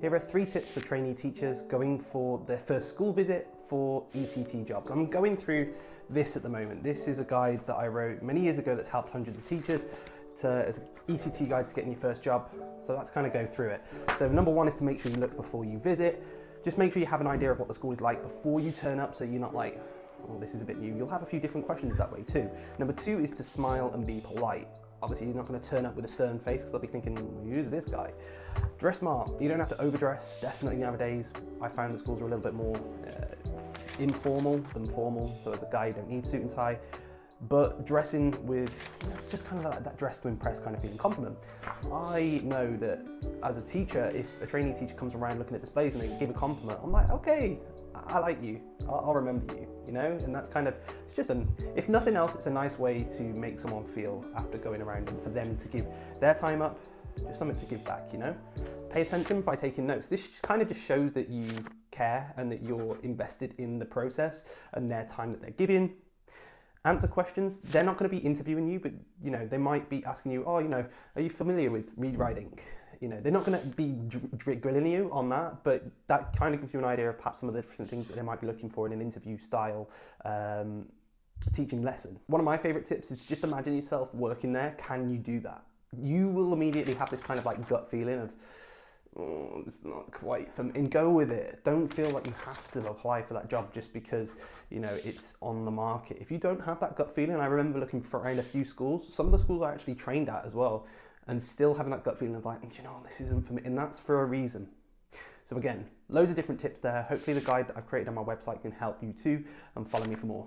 Here are 3 tips for trainee teachers going for their first school visit for ECT jobs. I'm going through this at the moment. This is a guide that I wrote many years ago that's helped hundreds of teachers as an ECT guide to getting your first job. So let's kind of go through it. So number 1 is to make sure you look before you visit. Just make sure you have an idea of what the school is like before you turn up, so you're not like, oh, this is a bit new. You'll have a few different questions that way too. Number 2 is to smile and be polite. Obviously, you're not going to turn up with a stern face because they'll be thinking, who's this guy? Dress smart. You don't have to overdress. Definitely nowadays, I found that schools are a little bit more informal than formal. So as a guy, you don't need suit and tie. But dressing with just kind of that dress to impress kind of feeling, compliment. I know that as a teacher, if a trainee teacher comes around looking at displays and they give a compliment, I'm like, okay, I like you, I'll remember you, you know? And that's kind of, it's just if nothing else, it's a nice way to make someone feel after going around and for them to give their time up, just something to give back, you know? Pay attention by taking notes. This kind of just shows that you care and that you're invested in the process and their time that they're giving. Answer questions. They're not going to be interviewing you, but you know, they might be asking you, oh, you know, are you familiar with read writing? You know, they're not going to be grilling you on that, but that kind of gives you an idea of perhaps some of the different things that they might be looking for in an interview style teaching lesson. One of my favorite tips is just imagine yourself working there. Can you do that? You will immediately have this kind of like gut feeling of, oh, it's not quite for me, and go with it. Don't feel like you have to apply for that job just because, you know, it's on the market. If you don't have that gut feeling, I remember looking around a few schools, some of the schools I actually trained at as well, and still having that gut feeling of like, you know, this isn't for me, and that's for a reason. So again, loads of different tips there. Hopefully the guide that I've created on my website can help you too, and follow me for more.